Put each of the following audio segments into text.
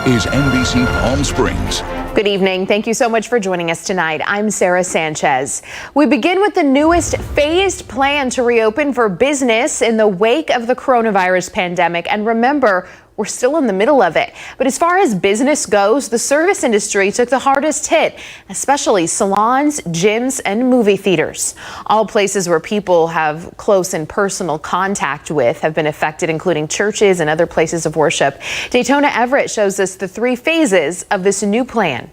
is NBC Palm Springs. Good evening. Thank you so much for joining us tonight. I'm Sarah Sanchez. We begin with the newest phased plan to reopen for business in the wake of the coronavirus pandemic. And remember, we're still in the middle of it. But as far as business goes, the service industry took the hardest hit, especially salons, gyms, and movie theaters. All places where people have close and personal contact with have been affected, including churches and other places of worship. Daytona Everett shows us the 3 phases of this new plan.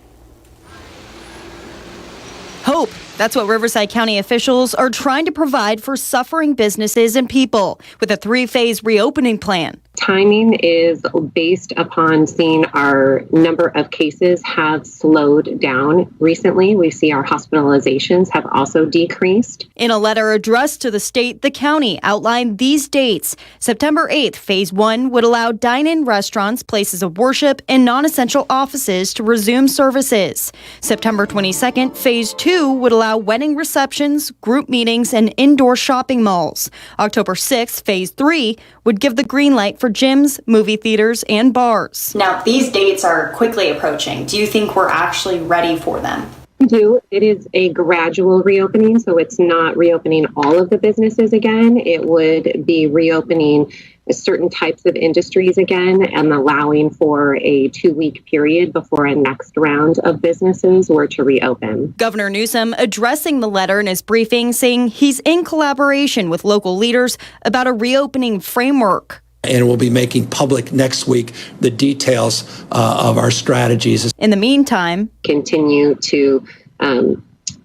Hope. That's what Riverside County officials are trying to provide for suffering businesses and people with a 3-phase reopening plan. Timing is based upon seeing our number of cases have slowed down recently. We see our hospitalizations have also decreased. In a letter addressed to the state, the county outlined these dates. September 8th, phase 1 would allow dine-in restaurants, places of worship, and non-essential offices to resume services. September 22nd, phase 2 would allow wedding receptions, group meetings, and indoor shopping malls. October 6th, phase 3 would give the green light for gyms, movie theaters, and bars. Now, these dates are quickly approaching. Do you think we're actually ready for them? We do. It is a gradual reopening, so it's not reopening all of the businesses again. It would be reopening certain types of industries again and allowing for a 2-week period before a next round of businesses were to reopen. Governor Newsom addressing the letter in his briefing, saying he's in collaboration with local leaders about a reopening framework. And we'll be making public next week the details of our strategies. In the meantime, continue to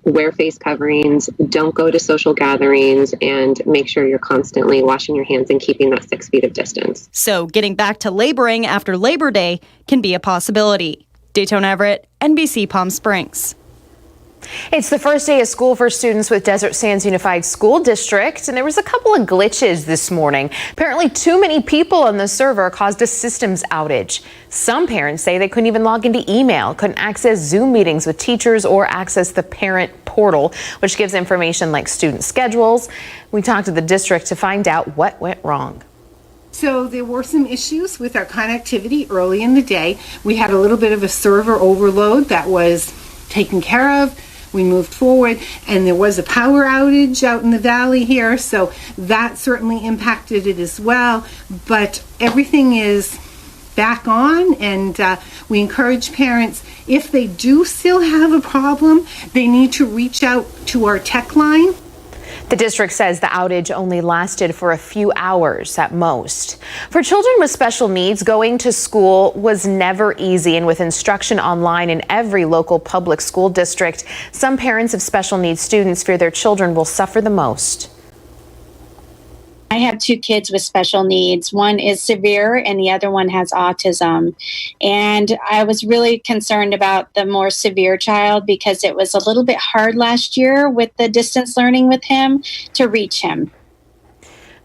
wear face coverings, don't go to social gatherings, and make sure you're constantly washing your hands and keeping that 6 feet of distance. So getting back to laboring after Labor Day can be a possibility. Daytona Everett, NBC Palm Springs. It's the first day of school for students with Desert Sands Unified School District, and there was a couple of glitches this morning. Apparently, too many people on the server caused a systems outage. Some parents say they couldn't even log into email, couldn't access Zoom meetings with teachers, or access the parent portal, which gives information like student schedules. We talked to the district to find out what went wrong. So there were some issues with our connectivity early in the day. We had a little bit of a server overload that was taken care of. We moved forward, and there was a power outage out in the valley here, so that certainly impacted it as well. But everything is back on, and we encourage parents, if they do still have a problem, they need to reach out to our tech line. The district says the outage only lasted for a few hours at most. For children with special needs, going to school was never easy, and with instruction online in every local public school district, some parents of special needs students fear their children will suffer the most. I have 2 kids with special needs. One is severe and the other one has autism. And I was really concerned about the more severe child because it was a little bit hard last year with the distance learning with him to reach him.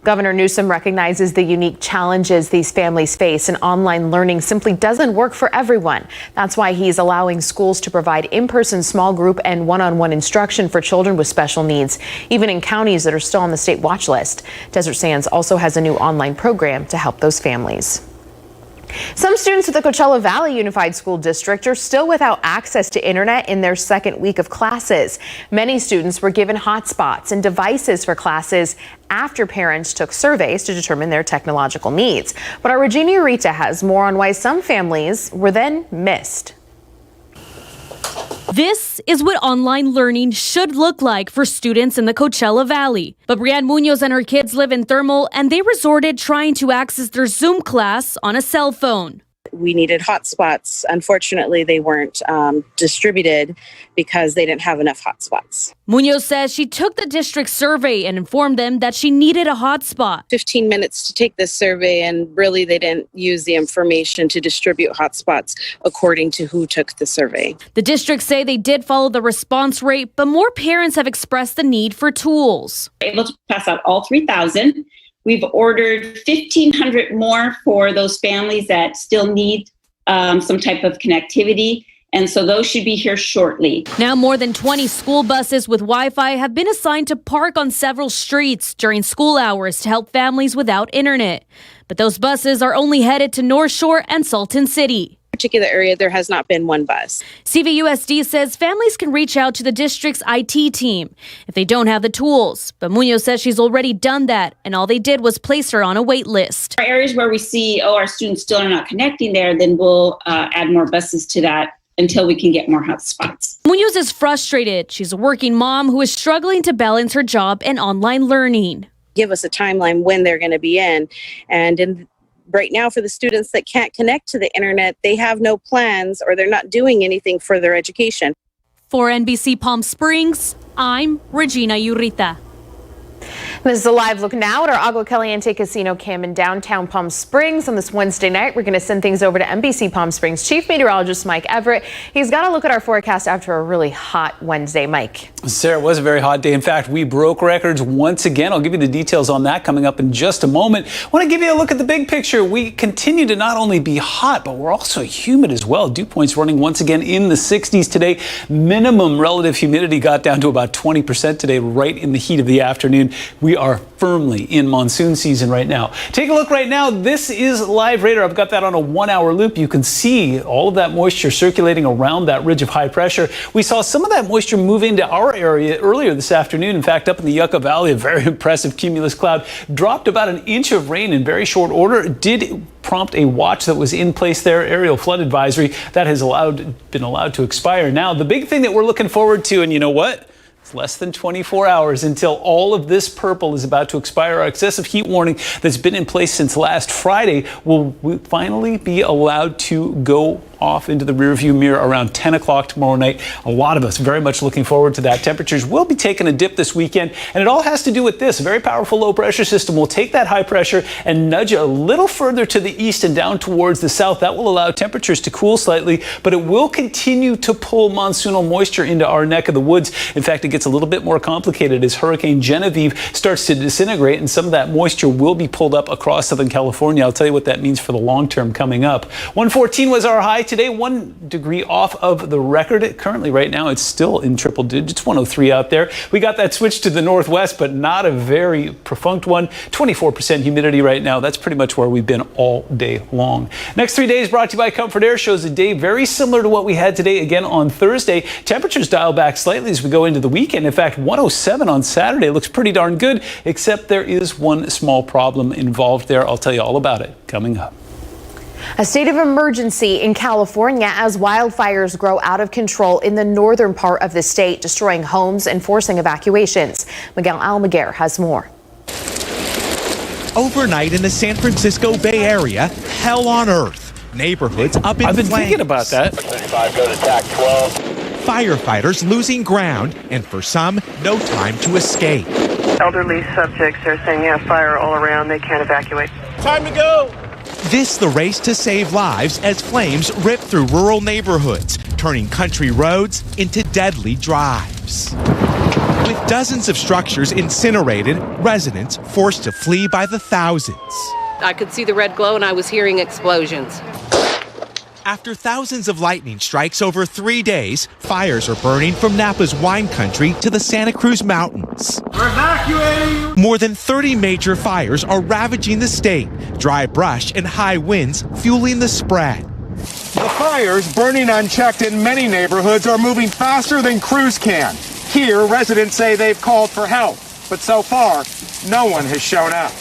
Governor Newsom recognizes the unique challenges these families face, and online learning simply doesn't work for everyone. That's why he's allowing schools to provide in-person small group and one-on-one instruction for children with special needs, even in counties that are still on the state watch list. Desert Sands also has a new online program to help those families. Some students at the Coachella Valley Unified School District are still without access to internet in their second week of classes. Many students were given hotspots and devices for classes after parents took surveys to determine their technological needs. But our Regina Urita has more on why some families were then missed. This is what online learning should look like for students in the Coachella Valley. But Brianne Munoz and her kids live in Thermal, and they resorted trying to access their Zoom class on a cell phone. We needed hotspots. Unfortunately, they weren't distributed because they didn't have enough hotspots. Munoz says she took the district survey and informed them that she needed a hotspot. 15 minutes to take this survey, and really they didn't use the information to distribute hotspots according to who took the survey. The district say they did follow the response rate, but more parents have expressed the need for tools. Able to pass out all 3,000. We've ordered 1,500 more for those families that still need some type of connectivity. And so those should be here shortly. Now more than 20 school buses with Wi-Fi have been assigned to park on several streets during school hours to help families without internet. But those buses are only headed to North Shore and Salton City. particular area, there has not been one bus. CVUSD says families can reach out to the district's IT team if they don't have the tools. But Munoz says she's already done that, and all they did was place her on a wait list. For areas where we see, our students still are not connecting there, then we'll add more buses to that until we can get more hotspots. Munoz is frustrated. She's a working mom who is struggling to balance her job and online learning. Give us a timeline when they're going to be in. And right now, for the students that can't connect to the internet, they have no plans or they're not doing anything for their education. For NBC Palm Springs, I'm Regina Urita. This is a live look now at our Agua Caliente Casino cam in downtown Palm Springs. On this Wednesday night, we're going to send things over to NBC Palm Springs Chief Meteorologist Mike Everett. He's got a look at our forecast after a really hot Wednesday. Mike. Sarah, it was a very hot day. In fact, we broke records once again. I'll give you the details on that coming up in just a moment. I want to give you a look at the big picture. We continue to not only be hot, but we're also humid as well. Dew points running once again in the 60s today. Minimum relative humidity got down to about 20% today, right in the heat of the afternoon. We are firmly in monsoon season right now. Take a look right now. This is live radar. I've got that on a 1-hour loop. You can see all of that moisture circulating around that ridge of high pressure. We saw some of that moisture move into our area earlier this afternoon. In fact, up in the Yucca Valley, a very impressive cumulus cloud dropped about an inch of rain in very short order. It did prompt a watch that was in place there, aerial flood advisory, that has been allowed to expire. Now, the big thing that we're looking forward to, and you know what? Less than 24 hours until all of this purple is about to expire. Our excessive heat warning that's been in place since last Friday will finally be allowed to go off into the rearview mirror around 10 o'clock tomorrow night. A lot of us very much looking forward to that. Temperatures will be taking a dip this weekend, and it all has to do with this. A very powerful low pressure system will take that high pressure and nudge it a little further to the east and down towards the south. That will allow temperatures to cool slightly, but it will continue to pull monsoonal moisture into our neck of the woods. In fact, it gets a little bit more complicated as Hurricane Genevieve starts to disintegrate, and some of that moisture will be pulled up across Southern California. I'll tell you what that means for the long term coming up. 114 was our high today, 1 degree off of the record. Currently, right now, it's still in triple digits, 103 out there. We got that switch to the northwest, but not a very profound one. 24% humidity right now. That's pretty much where we've been all day long. Next 3 days brought to you by Comfort Air shows a day very similar to what we had today again on Thursday. Temperatures dial back slightly as we go into the weekend. In fact, 107 on Saturday looks pretty darn good, except there is one small problem involved there. I'll tell you all about it coming up. A state of emergency in California as wildfires grow out of control in the northern part of the state, destroying homes and forcing evacuations. Miguel Almaguer has more. Overnight in the San Francisco Bay Area, hell on earth. Neighborhoods up in flames. I've been thinking about that. 35, go to TAC 12. Firefighters losing ground, and for some, no time to escape. Elderly subjects are saying, yeah, fire all around. They can't evacuate. Time to go! This the race to save lives as flames rip through rural neighborhoods, turning country roads into deadly drives. With dozens of structures incinerated, residents forced to flee by the thousands. I could see the red glow and I was hearing explosions. After thousands of lightning strikes over 3 days, fires are burning from Napa's wine country to the Santa Cruz Mountains. We're evacuating! More than 30 major fires are ravaging the state, dry brush and high winds fueling the spread. The fires, burning unchecked in many neighborhoods, are moving faster than crews can. Here, residents say they've called for help, but so far, no one has shown up.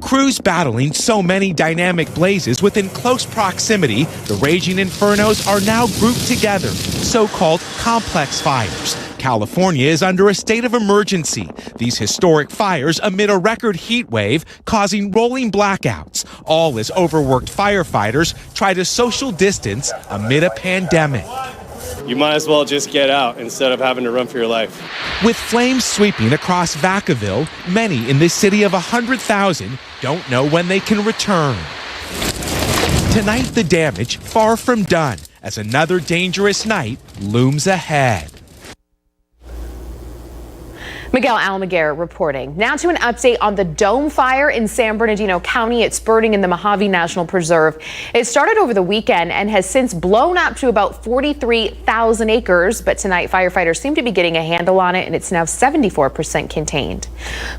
Crews battling so many dynamic blazes within close proximity, the raging infernos are now grouped together, so-called complex fires. California is under a state of emergency. These historic fires amid a record heat wave causing rolling blackouts, all as overworked firefighters try to social distance amid a pandemic. You might as well just get out instead of having to run for your life. With flames sweeping across Vacaville, many in this city of 100,000 don't know when they can return. Tonight, the damage far from done as another dangerous night looms ahead. Miguel Almaguer reporting. Now to an update on the Dome Fire in San Bernardino County. It's burning in the Mojave National Preserve. It started over the weekend and has since blown up to about 43,000 acres. But tonight, firefighters seem to be getting a handle on it, and it's now 74% contained.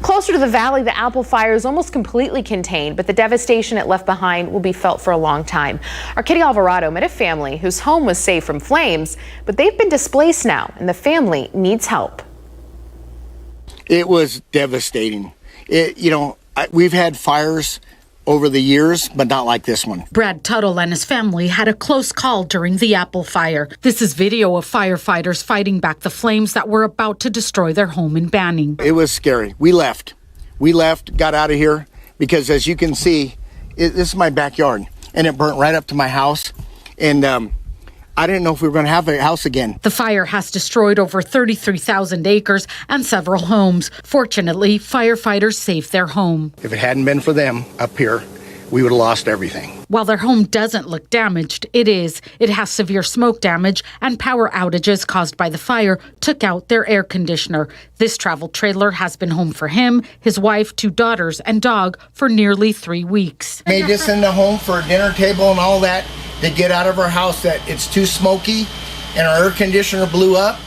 Closer to the valley, the Apple Fire is almost completely contained, but the devastation it left behind will be felt for a long time. Our Kitty Alvarado met a family whose home was saved from flames, but they've been displaced now, and the family needs help. It was devastating. We've had fires over the years, but not like this one. Brad Tuttle and his family had a close call during the Apple Fire. This is video of firefighters fighting back the flames that were about to destroy their home in Banning. It was scary. We left, got out of here, because as you can see, this is my backyard, and it burnt right up to my house, and I didn't know if we were going to have a house again. The fire has destroyed over 33,000 acres and several homes. Fortunately, firefighters saved their home. If it hadn't been for them up here, we would have lost everything. While their home doesn't look damaged, it is. It has severe smoke damage, and power outages caused by the fire took out their air conditioner. This travel trailer has been home for him, his wife, 2 daughters, and dog for nearly 3 weeks. Made this in the home for a dinner table and all that. To get out of our house that it's too smoky and our air conditioner blew up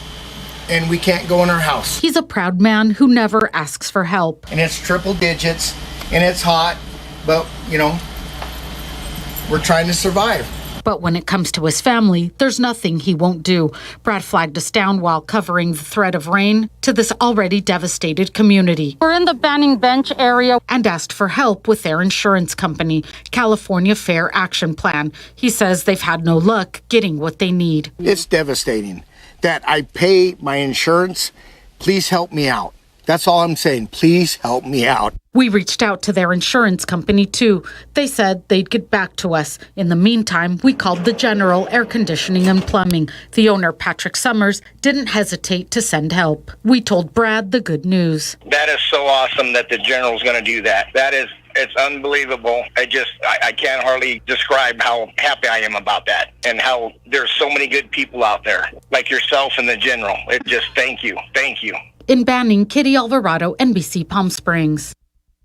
and we can't go in our house. He's a proud man who never asks for help. And it's triple digits and it's hot, but we're trying to survive. But when it comes to his family, there's nothing he won't do. Brad flagged us down while covering the threat of rain to this already devastated community. We're in the Banning Bench area and asked for help with their insurance company, California Fair Action Plan. He says they've had no luck getting what they need. It's devastating that I pay my insurance. Please help me out. That's all I'm saying. Please help me out. We reached out to their insurance company, too. They said they'd get back to us. In the meantime, we called the General Air Conditioning and Plumbing. The owner, Patrick Summers, didn't hesitate to send help. We told Brad the good news. That is so awesome that the General's going to do that. It's unbelievable. I can't hardly describe how happy I am about that, and how there's so many good people out there, like yourself and the General. Thank you. Thank you. In Banning, Kitty Alvarado, NBC Palm Springs.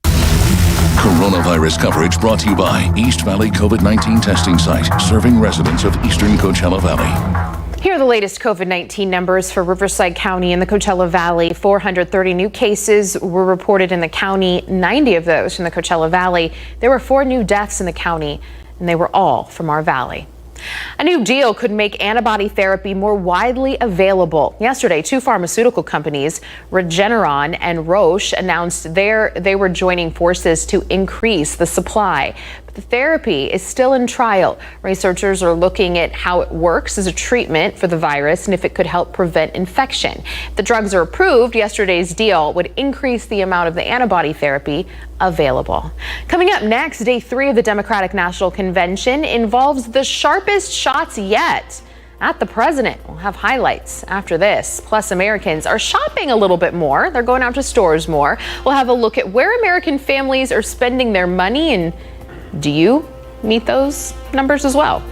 Coronavirus coverage brought to you by East Valley COVID-19 testing site, serving residents of eastern Coachella Valley. Here are the latest COVID-19 numbers for Riverside County and the Coachella Valley. 430 new cases were reported in the county, 90 of those from the Coachella Valley. There were 4 new deaths in the county, and they were all from our valley. A new deal could make antibody therapy more widely available. Yesterday, 2 pharmaceutical companies, Regeneron and Roche, announced they were joining forces to increase the supply. But the therapy is still in trial. Researchers are looking at how it works as a treatment for the virus and if it could help prevent infection. If the drugs are approved, yesterday's deal would increase the amount of the antibody therapy available. Coming up next, day 3 of the Democratic National Convention involves the sharpest shots yet at the president. We'll have highlights after this. Plus, Americans are shopping a little bit more. They're going out to stores more. We'll have a look at where American families are spending their money, and do you meet those numbers as well?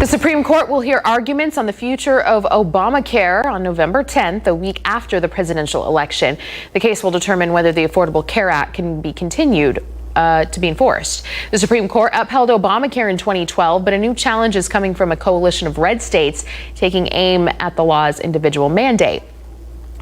The Supreme Court will hear arguments on the future of Obamacare on November 10th, a week after the presidential election. The case will determine whether the Affordable Care Act can be continued to be enforced. The Supreme Court upheld Obamacare in 2012, but a new challenge is coming from a coalition of red states taking aim at the law's individual mandate.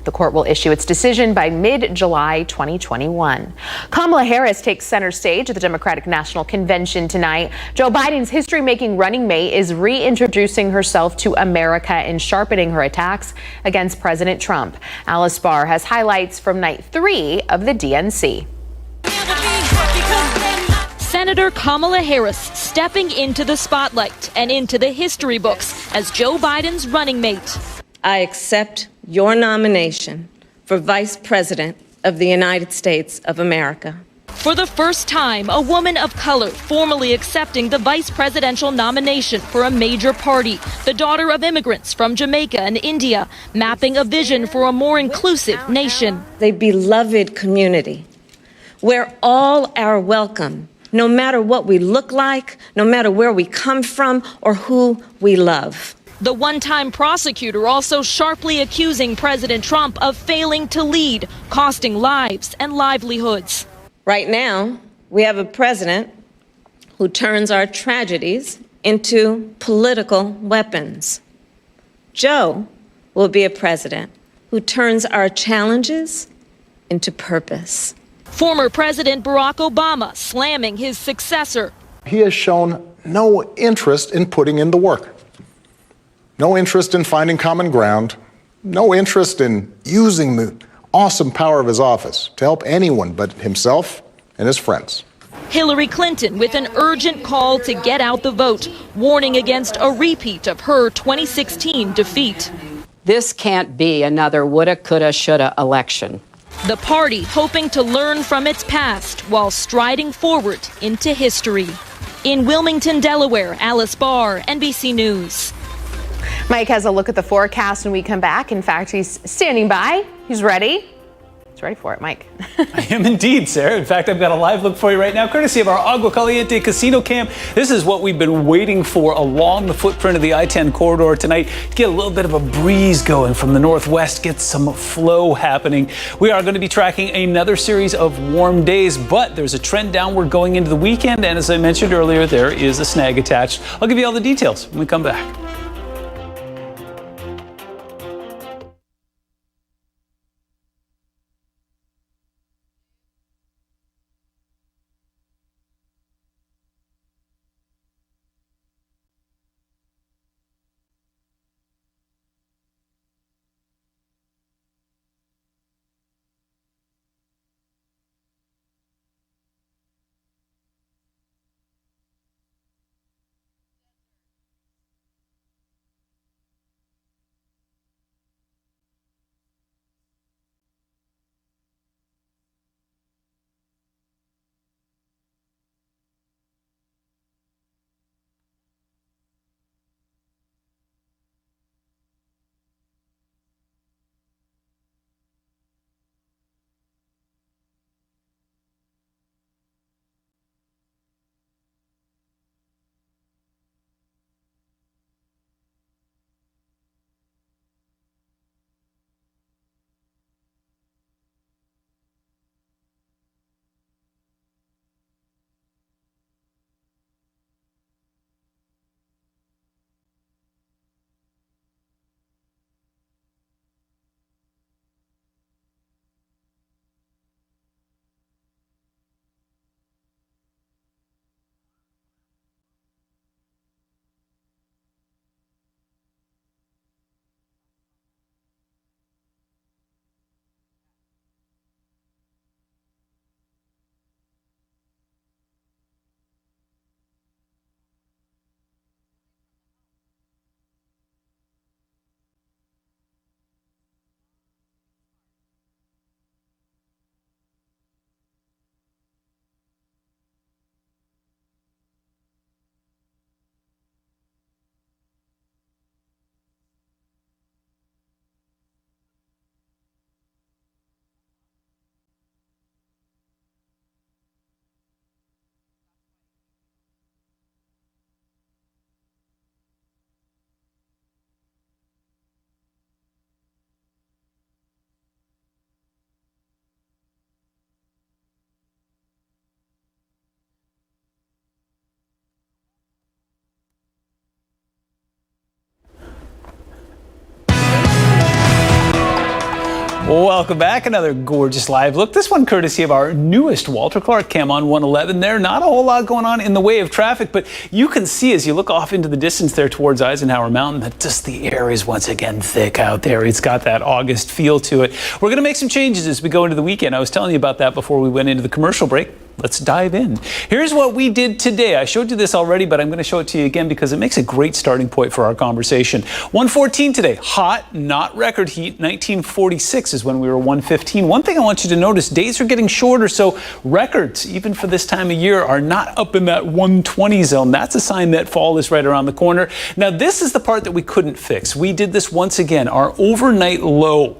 The court will issue its decision by mid-July 2021. Kamala Harris takes center stage at the Democratic National Convention tonight. Joe Biden's history-making running mate is reintroducing herself to America and sharpening her attacks against President Trump. Alice Barr has highlights from night 3 of the DNC. Senator Kamala Harris stepping into the spotlight and into the history books as Joe Biden's running mate. I accept your nomination for Vice President of the United States of America. For the first time, a woman of color formally accepting the vice presidential nomination for a major party, the daughter of immigrants from Jamaica and India, mapping a vision for a more inclusive nation. A beloved community where all are welcome, no matter what we look like, no matter where we come from, or who we love. The one-time prosecutor also sharply accusing President Trump of failing to lead, costing lives and livelihoods. Right now, we have a president who turns our tragedies into political weapons. Joe will be a president who turns our challenges into purpose. Former President Barack Obama slamming his successor. He has shown no interest in putting in the work. No interest in finding common ground, no interest in using the awesome power of his office to help anyone but himself and his friends. Hillary Clinton with an urgent call to get out the vote, warning against a repeat of her 2016 defeat. This can't be another woulda, coulda, shoulda election. The party hoping to learn from its past while striding forward into history. In Wilmington, Delaware, Alice Barr, NBC News. Mike has a look at the forecast when we come back. In fact, he's standing by. He's ready. He's ready for it, Mike. I am indeed, Sarah. In fact, I've got a live look for you right now, courtesy of our Agua Caliente Casino Cam. This is what we've been waiting for along the footprint of the I-10 corridor tonight. Get a little bit of a breeze going from the northwest, get some flow happening. We are going to be tracking another series of warm days, but there's a trend downward going into the weekend, and as I mentioned earlier, there is a snag attached. I'll give you all the details when we come back. Welcome back. Another gorgeous live look. This one courtesy of our newest Walter Clark cam on 111 there. Not a whole lot going on in the way of traffic, but you can see as you look off into the distance there towards Eisenhower Mountain that just the air is once again thick out there. It's got that August feel to it. We're going to make some changes as we go into the weekend. I was telling you about that before we went into the commercial break. Let's dive in. Here's what we did today. I showed you this already, but I'm going to show it to you again because it makes a great starting point for our conversation. 114 today. Hot, not record heat. 1946 is when we were 115. One thing I want you to notice, days are getting shorter, so records, even for this time of year, are not up in that 120 zone. That's a sign that fall is right around the corner. Now, this is the part that we couldn't fix. We did this once again. Our overnight low.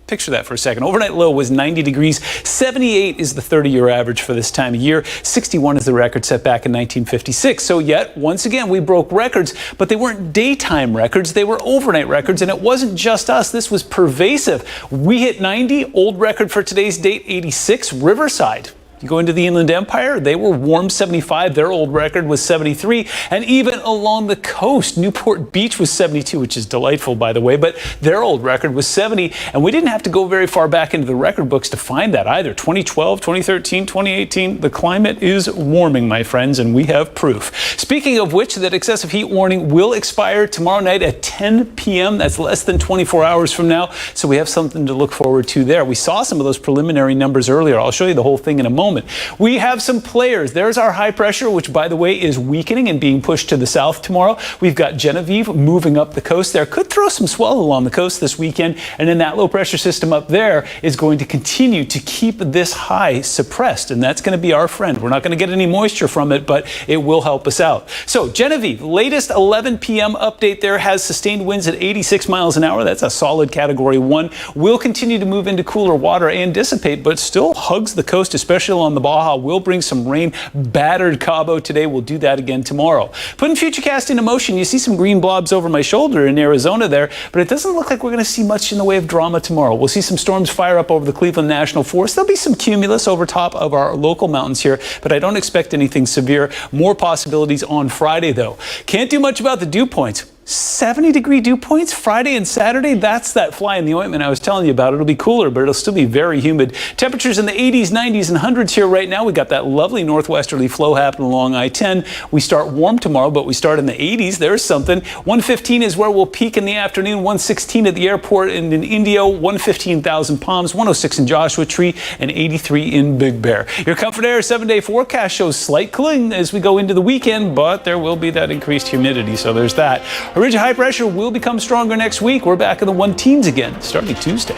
Picture that for a second. Overnight low was 90 degrees. 78 is the 30-year average for this time of year. 61 is the record set back in 1956. So yet, once again, we broke records, but they weren't daytime records. They were overnight records, and it wasn't just us. This was pervasive. We hit 90. Old record for today's date, 86. Riverside. You go into the Inland Empire, they were warm 75. Their old record was 73. And even along the coast, Newport Beach was 72, which is delightful, by the way, but their old record was 70. And we didn't have to go very far back into the record books to find that either. 2012, 2013, 2018, the climate is warming, my friends, and we have proof. Speaking of which, that excessive heat warning will expire tomorrow night at 10 p.m. That's less than 24 hours from now. So we have something to look forward to there. We saw some of those preliminary numbers earlier. I'll show you the whole thing in a moment. We have some players. There's our high pressure, which, by the way, is weakening and being pushed to the south tomorrow. We've got Genevieve moving up the coast there. Could throw some swell along the coast this weekend. And then that low pressure system up there is going to continue to keep this high suppressed. And that's going to be our friend. We're not going to get any moisture from it, but it will help us out. So Genevieve, latest 11 p.m. update there has sustained winds at 86 miles an hour. That's a solid category 1. Will continue to move into cooler water and dissipate, but still hugs the coast, especially along the Baja. Will bring some rain. Battered Cabo today. We'll do that again tomorrow. Putting Futurecast into motion, you see some green blobs over my shoulder in Arizona there, but it doesn't look like we're going to see much in the way of drama tomorrow. We'll see some storms fire up over the Cleveland National Forest. There'll be some cumulus over top of our local mountains here, but I don't expect anything severe. More possibilities on Friday, though. Can't do much about the dew points. 70-degree dew points Friday and Saturday. That's that fly in the ointment I was telling you about. It'll be cooler, but it'll still be very humid. Temperatures in the 80s, 90s, and 100s here right now. We got that lovely northwesterly flow happening along I-10. We start warm tomorrow, but we start in the 80s. There's something. 115 is where we'll peak in the afternoon. 116 at the airport in Indio. 115 Thousand Palms. 106 in Joshua Tree, and 83 in Big Bear. Your Comfort Air 7-day forecast shows slight cooling as we go into the weekend, but there will be that increased humidity, so there's that. A ridge of high pressure will become stronger next week. We're back in the 1-teens again starting Tuesday.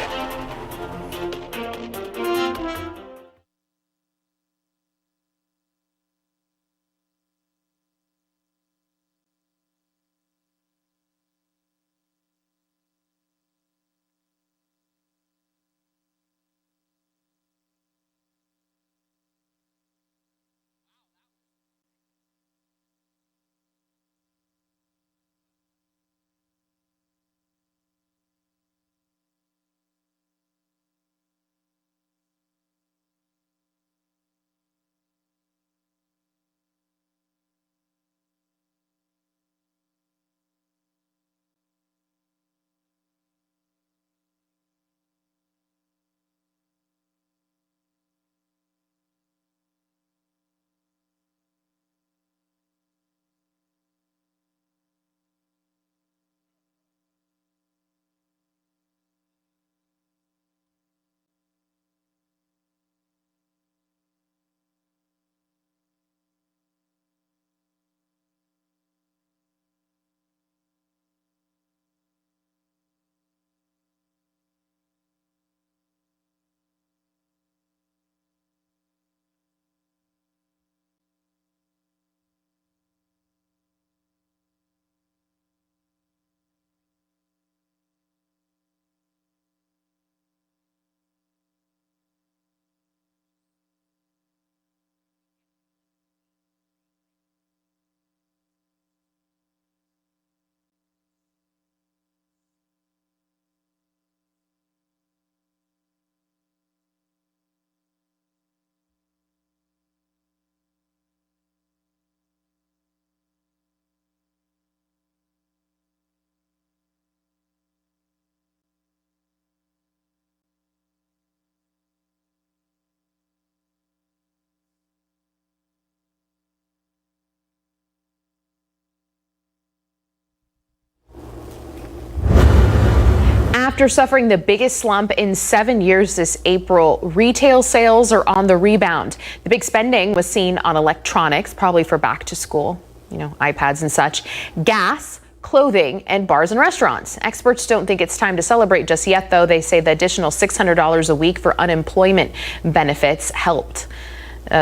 After suffering the biggest slump in 7 years this April, retail sales are on the rebound. The big spending was seen on electronics, probably for back to school, iPads and such, gas, clothing, and bars and restaurants. Experts don't think it's time to celebrate just yet, though. They say the additional $600 a week for unemployment benefits helped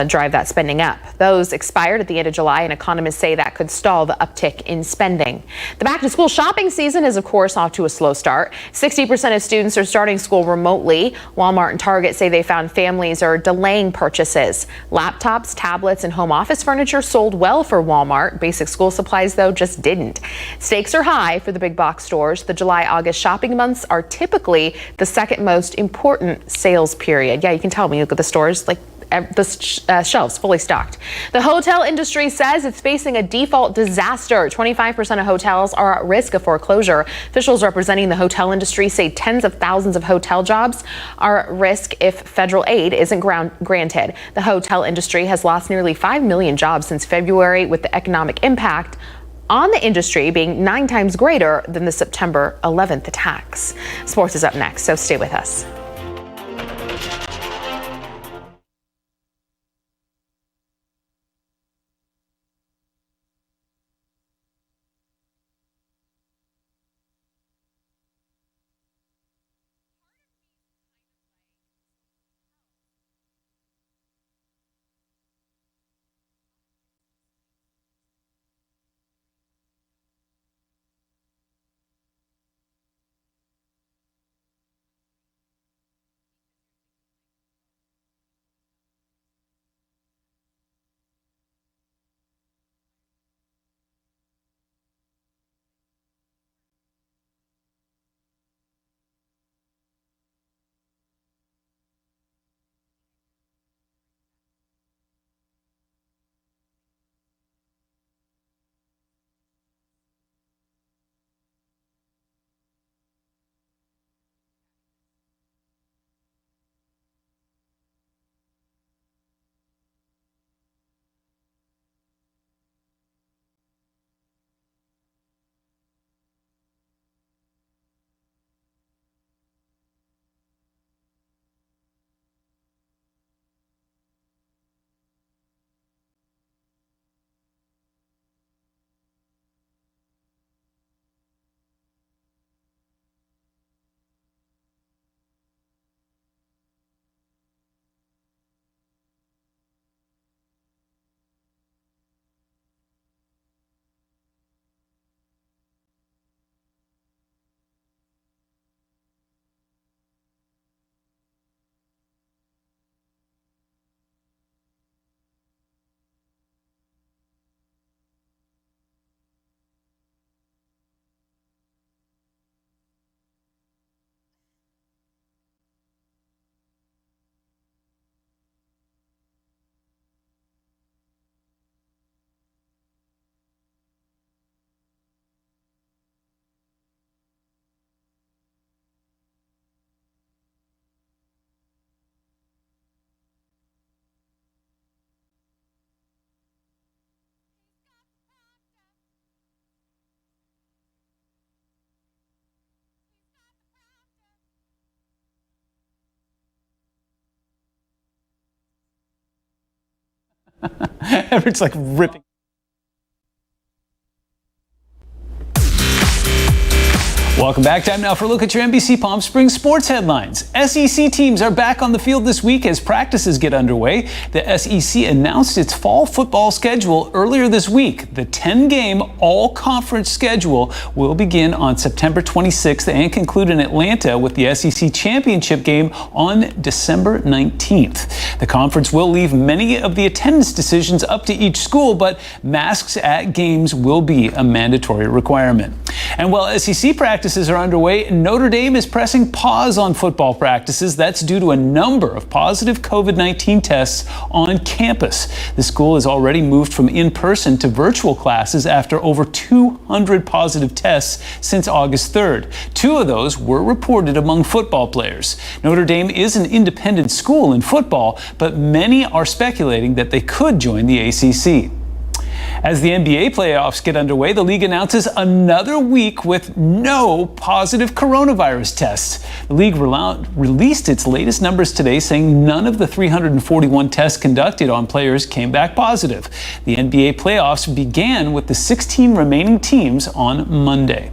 drive that spending up. Those expired at the end of July, and economists say that could stall the uptick in spending. The back-to-school shopping season is, of course, off to a slow start. 60% of students are starting school remotely. Walmart and Target say they found families are delaying purchases. Laptops, tablets, and home office furniture sold well for Walmart. Basic school supplies, though, just didn't. Stakes are high for the big box stores. The July-August shopping months are typically the second most important sales period. Yeah, you can tell when you look at the stores, like the shelves fully stocked. The hotel industry says it's facing a default disaster. 25% of hotels are at risk of foreclosure. Officials representing the hotel industry say tens of thousands of hotel jobs are at risk if federal aid isn't granted. The hotel industry has lost nearly 5 million jobs since February, with the economic impact on the industry being 9 times greater than the September 11th attacks. Sports is up next, so stay with us. It's like ripping. Welcome back. Time now for a look at your NBC Palm Springs sports headlines. SEC teams are back on the field this week as practices get underway. The SEC announced its fall football schedule earlier this week. The 10-game all-conference schedule will begin on September 26th and conclude in Atlanta with the SEC championship game on December 19th. The conference will leave many of the attendance decisions up to each school, but masks at games will be a mandatory requirement. And while SEC practices are underway, Notre Dame is pressing pause on football practices. That's due to a number of positive COVID-19 tests on campus. The school has already moved from in-person to virtual classes after over 200 positive tests since August 3rd. 2 of those were reported among football players. Notre Dame is an independent school in football, but many are speculating that they could join the ACC. As the NBA playoffs get underway, the league announces another week with no positive coronavirus tests. The league released its latest numbers today, saying none of the 341 tests conducted on players came back positive. The NBA playoffs began with the 16 remaining teams on Monday.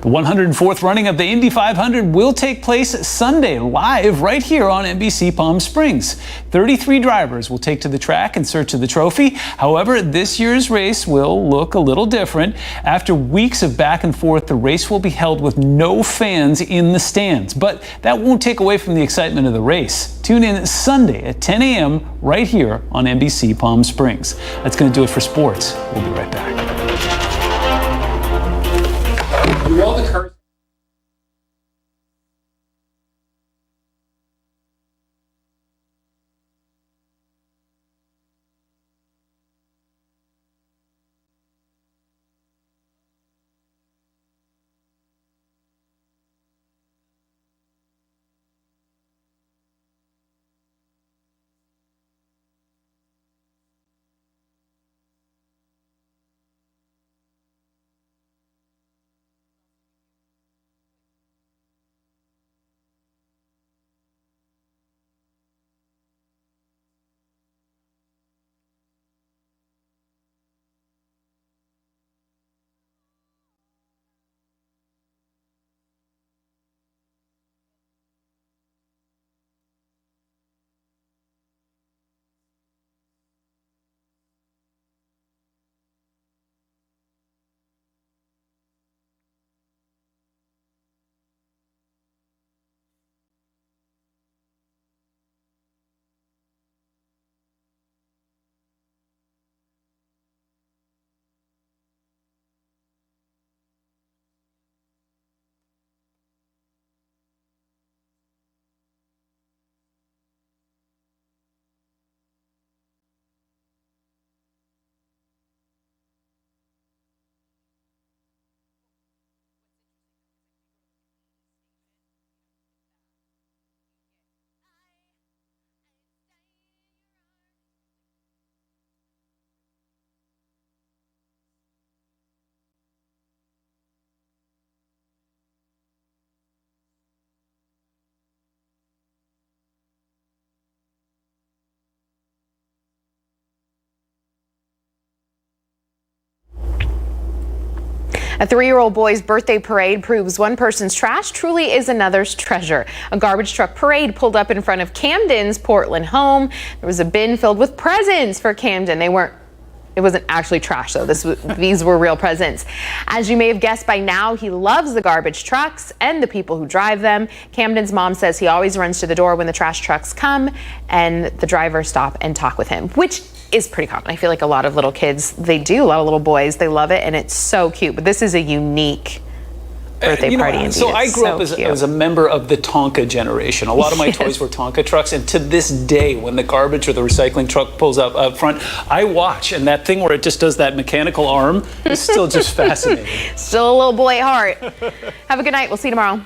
The 104th running of the Indy 500 will take place Sunday, live right here on NBC Palm Springs. 33 drivers will take to the track in search of the trophy. However, this year's race will look a little different. After weeks of back and forth, the race will be held with no fans in the stands. But that won't take away from the excitement of the race. Tune in Sunday at 10 a.m. right here on NBC Palm Springs. That's going to do it for sports. We'll be right back. All the curse. A 3-year-old boy's birthday parade proves one person's trash truly is another's treasure. A garbage truck parade pulled up in front of Camden's Portland home. There was a bin filled with presents for Camden. It wasn't actually trash though. These were real presents. As you may have guessed by now, he loves the garbage trucks and the people who drive them. Camden's mom says he always runs to the door when the trash trucks come and the drivers stop and talk with him, which is pretty common. I feel like a lot of little kids, a lot of little boys, they love it and it's so cute. But this is a unique birthday party indeed. So I grew up as a member of the Tonka generation. A lot of my toys were Tonka trucks, and to this day, when the garbage or the recycling truck pulls up front, I watch, and that thing where it just does that mechanical arm is still just fascinating. Still a little boy at heart. Have a good night. We'll see you tomorrow.